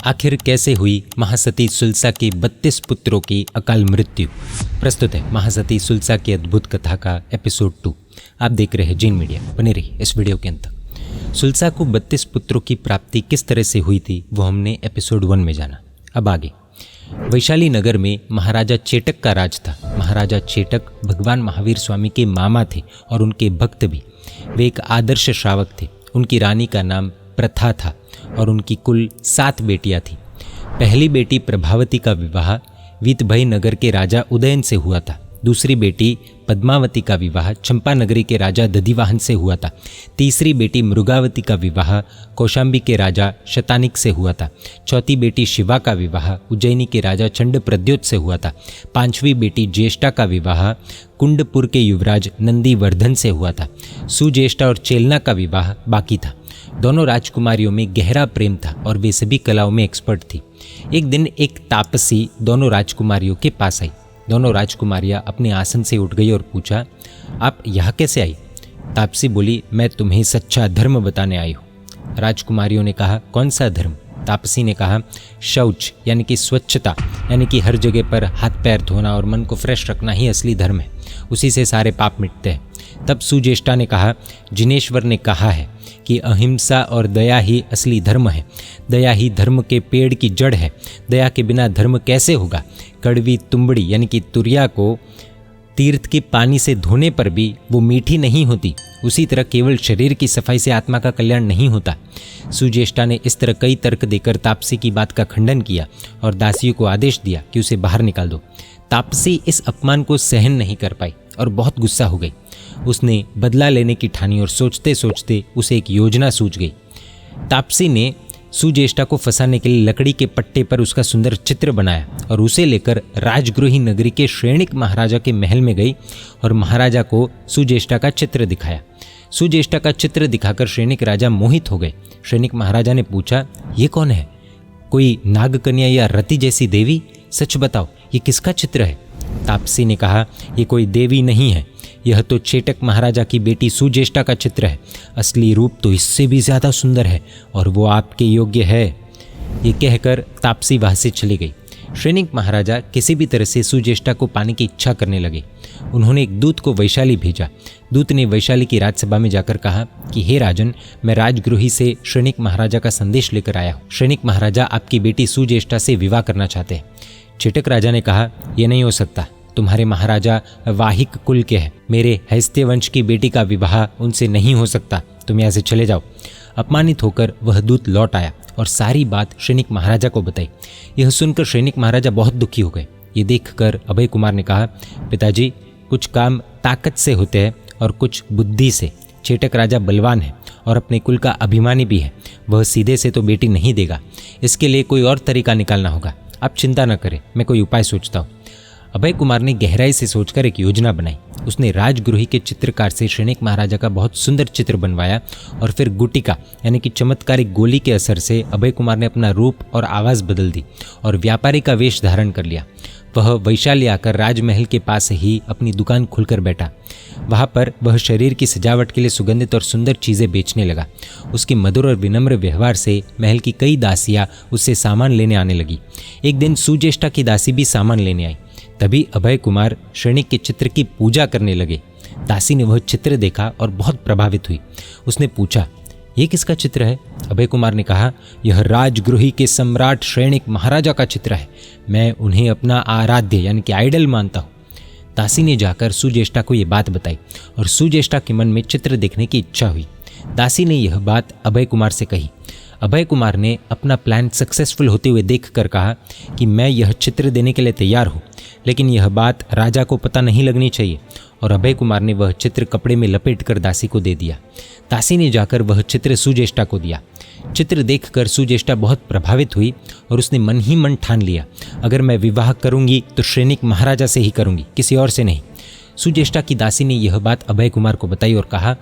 आखिर कैसे हुई महासती सुलसा के 32 पुत्रों की अकाल मृत्यु। प्रस्तुत है महासती सुलसा की अद्भुत कथा का एपिसोड 2। आप देख रहे हैं जिन मीडिया, बने रहिए इस वीडियो के अंत तक। सुलसा को 32 पुत्रों की प्राप्ति किस तरह से हुई थी वो हमने एपिसोड 1 में जाना। अब आगे। वैशाली नगर में महाराजा चेटक का राज था। महाराजा चेटक भगवान महावीर स्वामी के मामा थे और उनके भक्त भी। वे एक आदर्श श्रावक थे। उनकी रानी का नाम प्रथा था और उनकी कुल 7 बेटियां थीं। पहली बेटी प्रभावती का विवाह वीतभय नगर के राजा उदयन से हुआ था। दूसरी बेटी पद्मावती का विवाह चंपानगरी के राजा दधिवाहन से हुआ था। तीसरी बेटी मृगावती का विवाह कौशाम्बी के राजा शतानिक से हुआ था। चौथी बेटी शिवा का विवाह उज्जैनी के राजा चंड प्रद्योत से हुआ था। 5वीं बेटी ज्येष्ठा का विवाह कुंडपुर के युवराज नंदीवर्धन से हुआ था। सुज्येष्ठा और चेलना का विवाह बाकी था। दोनों राजकुमारियों में गहरा प्रेम था और वे सभी कलाओं में एक्सपर्ट थी। एक दिन एक तापसी दोनों राजकुमारियों के पास आई। दोनों राजकुमारियां अपने आसन से उठ गई और पूछा, आप यहाँ कैसे आई? तापसी बोली, मैं तुम्हें सच्चा धर्म बताने आई हूँ। राजकुमारियों ने कहा, कौन सा धर्म? तापसी ने कहा, शौच यानी कि स्वच्छता, यानी कि हर जगह पर हाथ पैर धोना और मन को फ्रेश रखना ही असली धर्म है। उसी से सारे पाप मिटते हैं। तब सुज्येष्ठा ने कहा, जिनेश्वर ने कहा है कि अहिंसा और दया ही असली धर्म है। दया ही धर्म के पेड़ की जड़ है। दया के बिना धर्म कैसे होगा? कड़वी तुंबड़ी यानी कि तुरिया को तीर्थ के पानी से धोने पर भी वो मीठी नहीं होती। उसी तरह केवल शरीर की सफाई से आत्मा का कल्याण नहीं होता। सुज्येष्ठा ने इस तरह कई तर्क देकर तापसी की बात का खंडन किया और दासियों को आदेश दिया कि उसे बाहर निकाल दो। तापसी इस अपमान को सहन नहीं कर पाई और बहुत गुस्सा हो गई। उसने बदला लेने की ठानी और सोचते सोचते उसे एक योजना सूझ गई। तापसी ने सुज्येष्ठा को फंसाने के लिए लकड़ी के पट्टे पर उसका सुंदर चित्र बनाया और उसे लेकर राजगृही नगरी के श्रेणिक महाराजा के महल में गई और महाराजा को सुज्येष्ठा का चित्र दिखाया। सुज्येष्ठा का चित्र दिखाकर श्रेणिक राजा मोहित हो गए। श्रेणिक महाराजा ने पूछा, ये कौन है? कोई नागकन्या या रति जैसी देवी? सच बताओ, ये किसका चित्र है? तापसी ने कहा, ये कोई देवी नहीं है, यह तो चेटक महाराजा की बेटी सुज्येष्ठा का चित्र है। असली रूप तो इससे भी ज़्यादा सुंदर है और वो आपके योग्य है। ये कहकर तापसी वहाँ से चली गई। श्रेणिक महाराजा किसी भी तरह से सुज्येष्ठा को पाने की इच्छा करने लगे। उन्होंने एक दूत को वैशाली भेजा। दूत ने वैशाली की राजसभा में जाकर कहा कि हे राजन, मैं राजगृही से श्रेणिक महाराजा का संदेश लेकर आया हूँ। श्रेणिक महाराजा आपकी बेटी सुज्येष्ठा से विवाह करना चाहते हैं। चेटक राजा ने कहा, यह नहीं हो सकता। तुम्हारे महाराजा वाहिक कुल के हैं। मेरे हैस्त्य वंश की बेटी का विवाह उनसे नहीं हो सकता। तुम यहाँ से चले जाओ। अपमानित होकर वह दूत लौट आया और सारी बात श्रेणिक महाराजा को बताई। यह सुनकर श्रेणिक महाराजा बहुत दुखी हो गए। ये देखकर अभय कुमार ने कहा, पिताजी, कुछ काम ताकत से होते हैं और कुछ बुद्धि से। चेटक राजा बलवान है और अपने कुल का अभिमानी भी है। वह सीधे से तो बेटी नहीं देगा। इसके लिए कोई और तरीका निकालना होगा। आप चिंता न करें, मैं कोई उपाय सोचता हूँ। अभय कुमार ने गहराई से सोचकर एक योजना बनाई। उसने राजगृही के चित्रकार से श्रेणिक महाराजा का बहुत सुंदर चित्र बनवाया और फिर गुटिका यानी कि चमत्कारिक गोली के असर से अभय कुमार ने अपना रूप और आवाज़ बदल दी और व्यापारी का वेश धारण कर लिया। वह वैशाली आकर राजमहल के पास ही अपनी दुकान खुलकर बैठा। वहाँ पर वह शरीर की सजावट के लिए सुगंधित और सुंदर चीज़ें बेचने लगा। उसके मधुर और विनम्र व्यवहार से महल की कई दासियाँ उससे सामान लेने आने लगी। एक दिन सुज्येष्ठा की दासी भी सामान लेने आई। तभी अभय कुमार श्रेणिक के चित्र की पूजा करने लगे। दासी ने वह चित्र देखा और बहुत प्रभावित हुई। उसने पूछा, ये किसका चित्र है? अभय कुमार ने कहा, यह राजगृही के सम्राट श्रेणिक महाराजा का चित्र है। मैं उन्हें अपना आराध्य यानी कि आइडल मानता हूँ। दासी ने जाकर सुज्येष्ठा को ये बात बताई और सुज्येष्ठा के मन में चित्र देखने की इच्छा हुई। दासी ने यह बात अभय कुमार से कही। अभय कुमार ने अपना प्लान सक्सेसफुल होते हुए देखकर कहा कि मैं यह चित्र देने के लिए तैयार हूँ, लेकिन यह बात राजा को पता नहीं लगनी चाहिए। और अभय कुमार ने वह चित्र कपड़े में लपेटकर दासी को दे दिया। दासी ने जाकर वह चित्र सुज्येष्ठा को दिया। चित्र देखकर सुज्येष्ठा बहुत प्रभावित हुई और उसने मन ही मन ठान लिया, अगर मैं विवाह करूंगी तो श्रेणिक महाराजा से ही करूंगी, किसी और से नहीं। सुज्येष्ठा की दासी ने यह बात अभय कुमार को बताई और कहा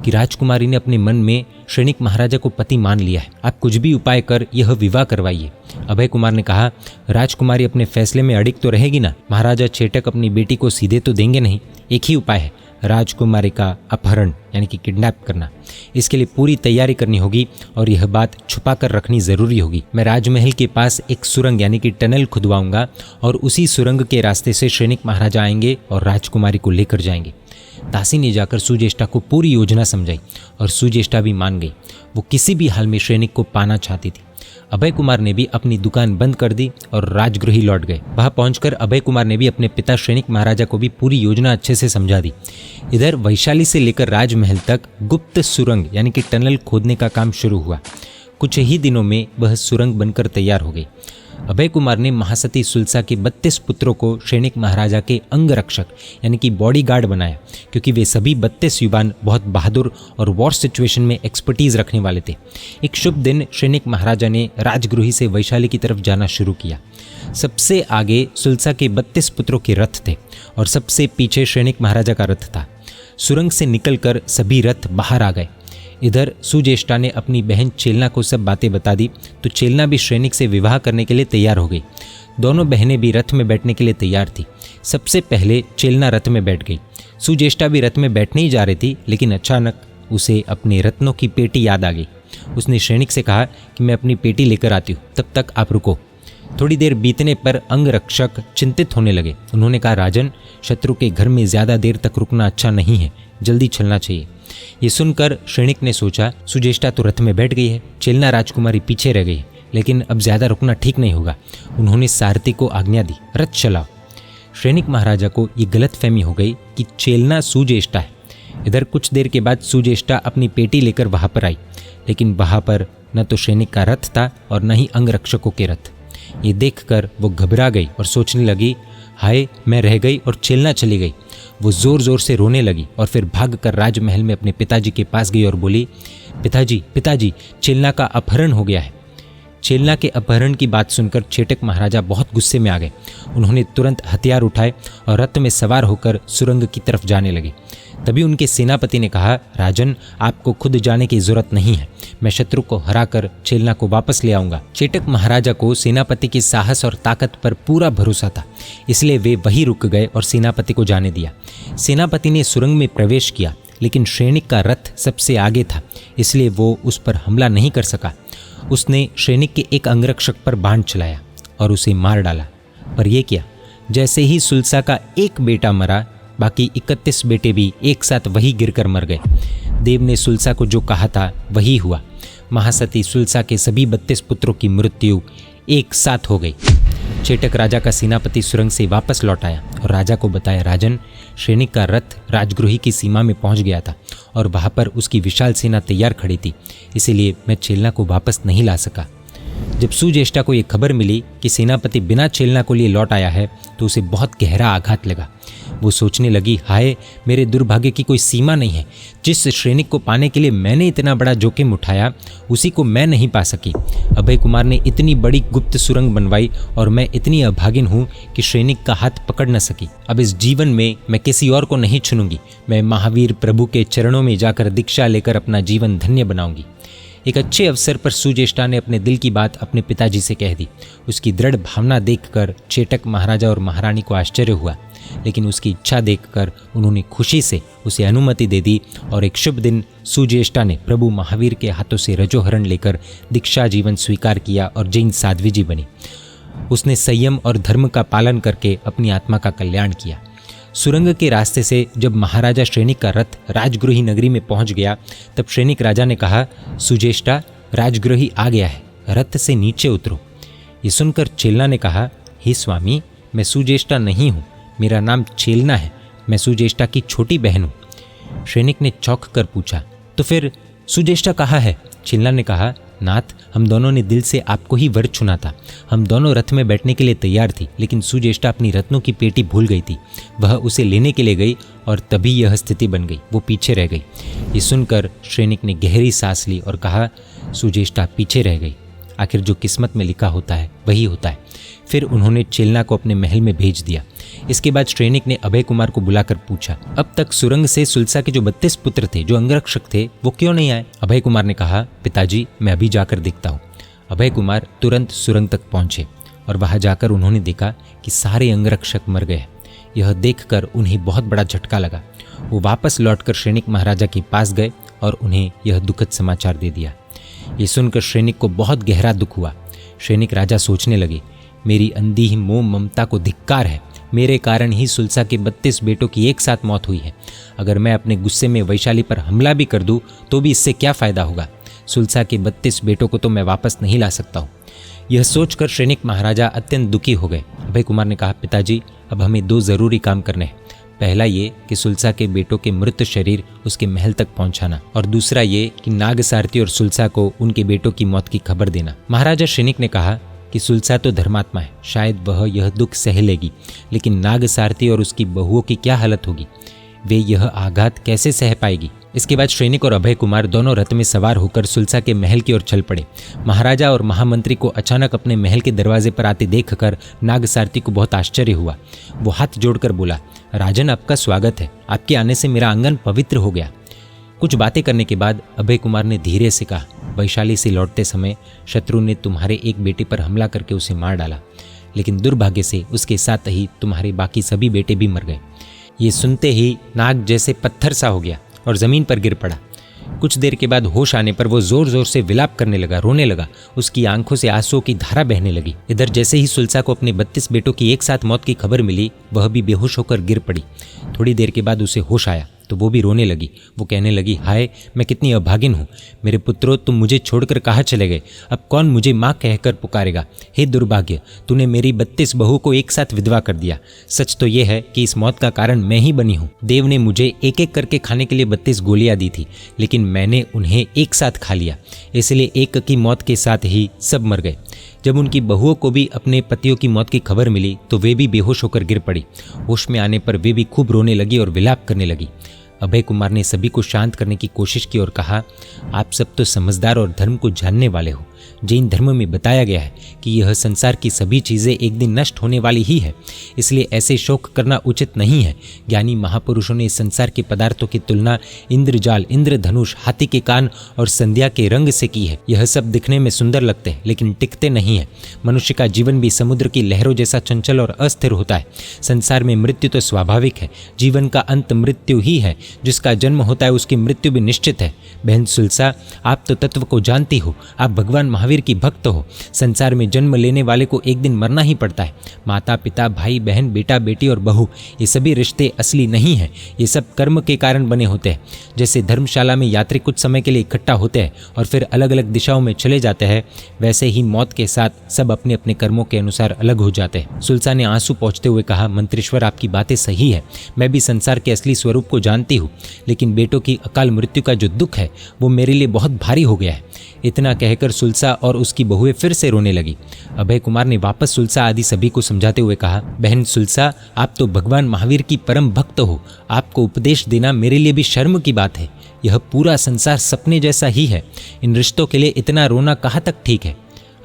कि राजकुमारी ने अपने मन में श्रेणिक महाराजा को पति मान लिया है। आप कुछ भी उपाय कर यह विवाह करवाइए। अभय कुमार ने कहा, राजकुमारी अपने फैसले में अडिग तो रहेगी ना? महाराजा चेटक अपनी बेटी को सीधे तो देंगे नहीं। एक ही उपाय है, राजकुमारी का अपहरण यानी कि किडनैप करना। इसके लिए पूरी तैयारी करनी होगी और यह बात छुपा कर रखनी ज़रूरी होगी। मैं राजमहल के पास एक सुरंग यानी कि टनल खुदवाऊंगा और उसी सुरंग के रास्ते से श्रेनिक महाराजा आएंगे और राजकुमारी को लेकर जाएंगे। दासी ने जाकर सुज्येष्ठा को पूरी योजना समझाई और सुज्येष्ठा भी मान गई। वो किसी भी हाल में श्रेनिक को पाना चाहती थी। अभय कुमार ने भी अपनी दुकान बंद कर दी और राजगृही लौट गए। वहां पहुंचकर अभय कुमार ने भी अपने पिता श्रेनिक महाराजा को भी पूरी योजना अच्छे से समझा दी। इधर वैशाली से लेकर राजमहल तक गुप्त सुरंग यानी कि टनल खोदने का काम शुरू हुआ। कुछ ही दिनों में वह सुरंग बनकर तैयार हो गई। अभय कुमार ने महासती सुल्सा के 32 पुत्रों को श्रेनिक महाराजा के अंगरक्षक यानी कि बॉडीगार्ड बनाया, क्योंकि वे सभी 32 युवान बहुत बहादुर और वॉर सिचुएशन में एक्सपर्टीज रखने वाले थे। एक शुभ दिन श्रेनिक महाराजा ने राजगृही से वैशाली की तरफ जाना शुरू किया। सबसे आगे सुल्सा के 32 पुत्रों के रथ थे और सबसे पीछे श्रेनिक महाराजा का रथ था। सुरंग से निकलकर सभी रथ बाहर आ गए। इधर सुज्येष्ठा ने अपनी बहन चेलना को सब बातें बता दी तो चेलना भी श्रेनिक से विवाह करने के लिए तैयार हो गई। दोनों बहनें भी रथ में बैठने के लिए तैयार थी। सबसे पहले चेलना रथ में बैठ गई। सुज्येष्ठा भी रथ में बैठने ही जा रही थी, लेकिन अचानक उसे अपने रत्नों की पेटी याद आ गई। उसने श्रेनिक से कहा कि मैं अपनी पेटी लेकर आती हूँ, तब तक आप रुको। थोड़ी देर बीतने पर अंगरक्षक चिंतित होने लगे। उन्होंने कहा, राजन, शत्रु के घर में ज़्यादा देर तक रुकना अच्छा नहीं है, जल्दी चलना चाहिए। ये सुनकर श्रेनिक ने सोचा, सुज्येष्ठा तो रथ में बैठ गई है, चेलना राजकुमारी पीछे रह गई है, लेकिन अब ज़्यादा रुकना ठीक नहीं होगा। उन्होंने सारथी को आज्ञा दी, रथ चलाओ। श्रेनिक महाराजा को ये गलतफहमी हो गई कि चेलना सुज्येष्ठा है। इधर कुछ देर के बाद सुज्येष्ठा अपनी पेटी लेकर वहाँ पर आई, लेकिन वहाँ पर न तो श्रेनिक का रथ था और न ही अंगरक्षकों के रथ। ये देखकर वो घबरा गई और सोचने लगी, हाय, मैं रह गई और चेलना चली गई। वो ज़ोर ज़ोर से रोने लगी और फिर भागकर राजमहल में अपने पिताजी के पास गई और बोली, पिताजी पिताजी, चेलना का अपहरण हो गया है। चेलना के अपहरण की बात सुनकर चेटक महाराजा बहुत गुस्से में आ गए। उन्होंने तुरंत हथियार उठाए और रथ में सवार होकर सुरंग की तरफ जाने लगे। तभी उनके सेनापति ने कहा, राजन, आपको खुद जाने की जरूरत नहीं है, मैं शत्रु को हराकर चेलना को वापस ले आऊंगा। चेटक महाराजा को सेनापति के साहस और ताकत पर पूरा भरोसा था, इसलिए वे वहीं रुक गए और सेनापति को जाने दिया। सेनापति ने सुरंग में प्रवेश किया, लेकिन श्रेनिक का रथ सबसे आगे था, इसलिए वो उस पर हमला नहीं कर सका। उसने श्रेनिक के एक अंगरक्षक पर बाण चलाया और उसे मार डाला। पर यह क्या, जैसे ही सुल्सा का एक बेटा मरा, बाकी 31 बेटे भी एक साथ वही गिरकर मर गए। देव ने सुल्सा को जो कहा था वही हुआ। महासती सुल्सा के सभी 32 पुत्रों की मृत्यु एक साथ हो गई। चेटक राजा का सेनापति सुरंग से वापस लौट आया और राजा को बताया, राजन, श्रेनिक का रथ राजगृही की सीमा में पहुंच गया था और वहां पर उसकी विशाल सेना तैयार खड़ी थी, इसीलिए मैं चेलना को वापस नहीं ला सका। जब सुज्येष्ठा को ये खबर मिली कि सेनापति बिना चेलना को लिए लौट आया है तो उसे बहुत गहरा आघात लगा। वो सोचने लगी, हाय, मेरे दुर्भाग्य की कोई सीमा नहीं है। जिस श्रेनिक को पाने के लिए मैंने इतना बड़ा जोखिम उठाया, उसी को मैं नहीं पा सकी। अभय कुमार ने इतनी बड़ी गुप्त सुरंग बनवाई और मैं इतनी अभागिन हूँ कि श्रेनिक का हाथ पकड़ न सकी। अब इस जीवन में मैं किसी और को नहीं चुनूंगी। मैं महावीर प्रभु के चरणों में जाकर दीक्षा लेकर अपना जीवन धन्य बनाऊंगी। एक अच्छे अवसर पर सुज्येष्ठा ने अपने दिल की बात अपने पिताजी से कह दी। उसकी दृढ़ भावना देखकर चेटक महाराजा और महारानी को आश्चर्य हुआ, लेकिन उसकी इच्छा देखकर उन्होंने खुशी से उसे अनुमति दे दी और एक शुभ दिन सुज्येष्ठा ने प्रभु महावीर के हाथों से रजोहरण लेकर दीक्षा जीवन स्वीकार किया और जैन साध्वी जी बनी। उसने संयम और धर्म का पालन करके अपनी आत्मा का कल्याण किया। सुरंग के रास्ते से जब महाराजा श्रेनिक का रथ राजगृही नगरी में पहुंच गया, तब श्रेनिक राजा ने कहा, सुज्येष्ठा, राजगृही आ गया है, रथ से नीचे उतरो। ये सुनकर चेलना ने कहा, हे स्वामी, मैं सुज्येष्ठा नहीं हूँ, मेरा नाम चेलना है, मैं सुज्येष्ठा की छोटी बहन हूँ। श्रेनिक ने चौंक कर पूछा, तो फिर सुज्येष्ठा कहाँ है? चेलना ने कहा, नाथ, हम दोनों ने दिल से आपको ही वर चुना था। हम दोनों रथ में बैठने के लिए तैयार थी, लेकिन सुज्येष्ठा अपनी रत्नों की पेटी भूल गई थी। वह उसे लेने के लिए गई और तभी यह स्थिति बन गई, वो पीछे रह गई। ये सुनकर श्रेनिक ने गहरी सांस ली और कहा, सुज्येष्ठा पीछे रह गई, आखिर जो किस्मत में लिखा होता है वही होता है। फिर उन्होंने चेलना को अपने महल में भेज दिया। इसके बाद श्रेनिक ने अभय कुमार को बुलाकर पूछा, अब तक सुरंग से सुल्सा के जो 32 पुत्र थे, जो अंगरक्षक थे, वो क्यों नहीं आए? अभय कुमार ने कहा, पिताजी, मैं अभी जाकर देखता हूँ। अभय कुमार तुरंत सुरंग तक पहुंचे और वहां जाकर उन्होंने देखा कि सारे अंगरक्षक मर गए। यह देखकर उन्हें बहुत बड़ा झटका लगा। वो वापस लौटकर सैनिक महाराजा के पास गए और उन्हें यह दुखद समाचार दे दिया। ये सुनकर सैनिक को बहुत गहरा दुख हुआ। सैनिक राजा सोचने लगे, मेरी अंधी ही मोह ममता को धिक्कार है। मेरे कारण ही सुलसा के 32 बेटों की एक साथ मौत हुई है। अगर मैं अपने गुस्से में वैशाली पर हमला भी कर दूं तो भी इससे क्या फ़ायदा होगा। सुलसा के 32 बेटों को तो मैं वापस नहीं ला सकता हूँ। यह सोचकर सैनिक महाराजा अत्यंत दुखी हो गए। अभय कुमार ने कहा, पिताजी, अब हमें 2 ज़रूरी काम करने हैं। पहला ये कि सुलसा के बेटों के मृत शरीर उसके महल तक पहुंचाना, और दूसरा ये कि नाग सारथी और सुलसा को उनके बेटों की मौत की खबर देना। महाराजा सैनिक ने कहा कि सुलसा तो धर्मात्मा है, शायद वह यह दुख सह लेगी, लेकिन नाग सारथी और उसकी बहुओं की क्या हालत होगी, वे यह आघात कैसे सह पाएगी। इसके बाद सैनिक और अभय कुमार दोनों रथ में सवार होकर सुलसा के महल की ओर चल पड़े। महाराजा और महामंत्री को अचानक अपने महल के दरवाजे पर आते देखकर नाग सारथी को बहुत आश्चर्य हुआ। वो हाथ जोड़कर बोला, राजन, आपका स्वागत है। आपके आने से मेरा आंगन पवित्र हो गया। कुछ बातें करने के बाद अभय कुमार ने धीरे से कहा, वैशाली से लौटते समय शत्रु ने तुम्हारे एक बेटे पर हमला करके उसे मार डाला, लेकिन दुर्भाग्य से उसके साथ ही तुम्हारे बाकी सभी बेटे भी मर गए। ये सुनते ही नाग जैसे पत्थर सा हो गया और ज़मीन पर गिर पड़ा। कुछ देर के बाद होश आने पर वो जोर जोर से विलाप करने लगा, रोने लगा। उसकी आंखों से आंसुओं की धारा बहने लगी। इधर जैसे ही सुलसा को अपने 32 बेटों की एक साथ मौत की खबर मिली, वह भी बेहोश होकर गिर पड़ी। थोड़ी देर के बाद उसे होश आया तो वो भी रोने लगी। वो कहने लगी, हाय, मैं कितनी अभागिन हूँ। मेरे पुत्रों, तुम मुझे छोड़कर कहाँ चले गए? अब कौन मुझे माँ कहकर पुकारेगा? हे दुर्भाग्य, तूने मेरी 32 बहू को एक साथ विधवा कर दिया। सच तो ये है कि इस मौत का कारण मैं ही बनी हूँ। देव ने मुझे एक एक करके खाने के लिए 32 गोलियाँ दी थी, लेकिन मैंने उन्हें एक साथ खा लिया, इसलिए एक की मौत के साथ ही सब मर गए। जब उनकी बहुओं को भी अपने पतियों की मौत की खबर मिली तो वे भी बेहोश होकर गिर पड़ी। होश में आने पर वे भी खूब रोने लगी और विलाप करने लगी। अभय कुमार ने सभी को शांत करने की कोशिश की और कहा, आप सब तो समझदार और धर्म को जानने वाले हो। जैन धर्म में बताया गया है कि यह संसार की सभी चीज़ें एक दिन नष्ट होने वाली ही है, इसलिए ऐसे शोक करना उचित नहीं है। ज्ञानी महापुरुषों ने इस संसार के पदार्थों की तुलना इंद्रजाल, इंद्रधनुष, हाथी के कान और संध्या के रंग से की है। यह सब दिखने में सुंदर लगते हैं, लेकिन टिकते नहीं है। मनुष्य का जीवन भी समुद्र की लहरों जैसा चंचल और अस्थिर होता है। संसार में मृत्यु तो स्वाभाविक है, जीवन का अंत मृत्यु ही है। जिसका जन्म होता है उसकी मृत्यु भी निश्चित है। बहन सुलसा, आप तो तत्व को जानती हो, आप भगवान महावीर की भक्त हो। संसार में जन्म लेने वाले को एक दिन मरना ही पड़ता है। माता पिता, भाई बहन, बेटा बेटी और बहू, ये सभी रिश्ते असली नहीं हैं। ये सब कर्म के कारण बने होते हैं। जैसे धर्मशाला में यात्री कुछ समय के लिए इकट्ठा होते हैं और फिर अलग अलग दिशाओं में चले जाते हैं, वैसे ही मौत के साथ सब अपने अपने कर्मों के अनुसार अलग हो जाते हैं। सुलसा ने आंसू पोंछते हुए कहा, मंत्रेश्वर, आपकी बातें सही है। मैं भी संसार के असली स्वरूप को जानती हूँ, लेकिन बेटों की अकाल मृत्यु का जो दुख है वो मेरे लिए बहुत भारी हो गया है। इतना कहकर सुलसा और उसकी बहुएं फिर से रोने लगी। अभय कुमार ने वापस सुलसा आदि सभी को समझाते हुए कहा, बहन सुलसा, आप तो भगवान महावीर की परम भक्त हो। आपको उपदेश देना मेरे लिए भी शर्म की बात है। यह पूरा संसार सपने जैसा ही है। इन रिश्तों के लिए इतना रोना कहाँ तक ठीक है।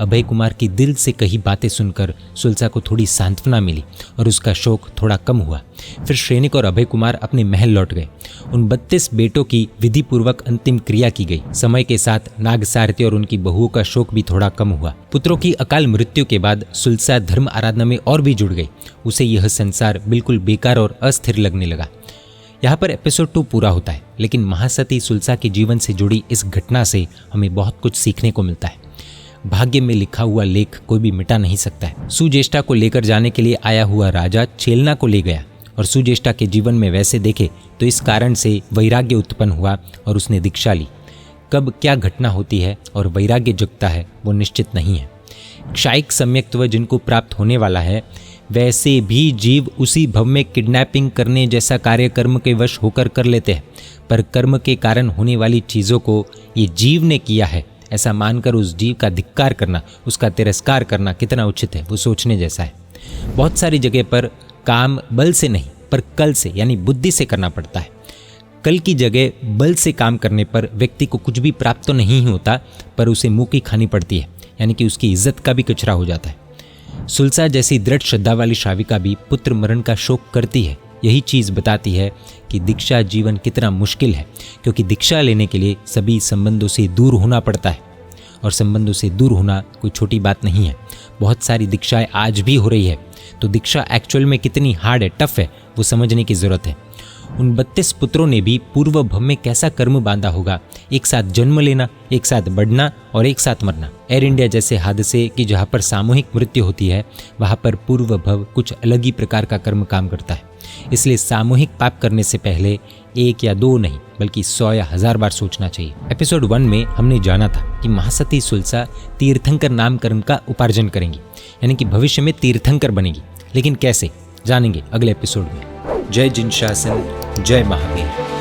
अभय कुमार की दिल से कही बातें सुनकर सुलसा को थोड़ी सांत्वना मिली और उसका शोक थोड़ा कम हुआ। फिर सैनिक और अभय कुमार अपने महल लौट गए। उन 32 बेटों की विधि पूर्वक अंतिम क्रिया की गई। समय के साथ नाग सारथी और उनकी बहुओं का शोक भी थोड़ा कम हुआ। पुत्रों की अकाल मृत्यु के बाद सुलसा धर्म आराधना में और भी जुड़ गई। उसे यह संसार बिल्कुल बेकार और अस्थिर लगने लगा। यहाँ पर एपिसोड 2 पूरा होता है, लेकिन महासती सुलसा के जीवन से जुड़ी इस घटना से हमें बहुत कुछ सीखने को मिलता है। भाग्य में लिखा हुआ लेख कोई भी मिटा नहीं सकता है। सुज्येष्ठा को लेकर जाने के लिए आया हुआ राजा छेलना को ले गया और सुज्येष्ठा के जीवन में वैसे देखे तो इस कारण से वैराग्य उत्पन्न हुआ और उसने दीक्षा ली। कब क्या घटना होती है और वैराग्य जगता है वो निश्चित नहीं है। क्षायिक सम्यक्त्व जिनको प्राप्त होने वाला है, वैसे भी जीव उसी भव में किडनैपिंग करने जैसा कार्य कर्म के वश होकर कर लेते हैं, पर कर्म के कारण होने वाली चीज़ों को ये जीव ने किया है ऐसा मानकर उस जीव का धिक्कार करना, उसका तिरस्कार करना कितना उचित है वो सोचने जैसा है। बहुत सारी जगह पर काम बल से नहीं पर कल से यानी बुद्धि से करना पड़ता है। कल की जगह बल से काम करने पर व्यक्ति को कुछ भी प्राप्त तो नहीं होता, पर उसे मुँह की खानी पड़ती है, यानी कि उसकी इज्जत का भी कचरा हो जाता है। सुलसा जैसी दृढ़ श्रद्धा वाली श्राविका भी पुत्र मरण का शोक करती है। यही चीज़ बताती है कि दीक्षा जीवन कितना मुश्किल है, क्योंकि दीक्षा लेने के लिए सभी संबंधों से दूर होना पड़ता है और संबंधों से दूर होना कोई छोटी बात नहीं है। बहुत सारी दीक्षाएं आज भी हो रही है, तो दीक्षा एक्चुअल में कितनी हार्ड है, टफ है, वो समझने की ज़रूरत है। उन 32 पुत्रों ने भी पूर्व भव में कैसा कर्म बांधा होगा, एक साथ जन्म लेना, एक साथ बढ़ना और एक साथ मरना। एयर इंडिया जैसे हादसे की जहाँ पर सामूहिक मृत्यु होती है, वहाँ पर पूर्व भव कुछ अलग ही प्रकार का कर्म काम करता है। इसलिए सामूहिक पाप करने से पहले 1 या 2 नहीं बल्कि 100 या 1000 बार सोचना चाहिए। एपिसोड 1 में हमने जाना था कि महासती सुलसा तीर्थंकर नामकरण का उपार्जन करेंगी, यानी कि भविष्य में तीर्थंकर बनेगी। लेकिन कैसे, जानेंगे अगले एपिसोड में। जय जिन शासन, जय महावीर।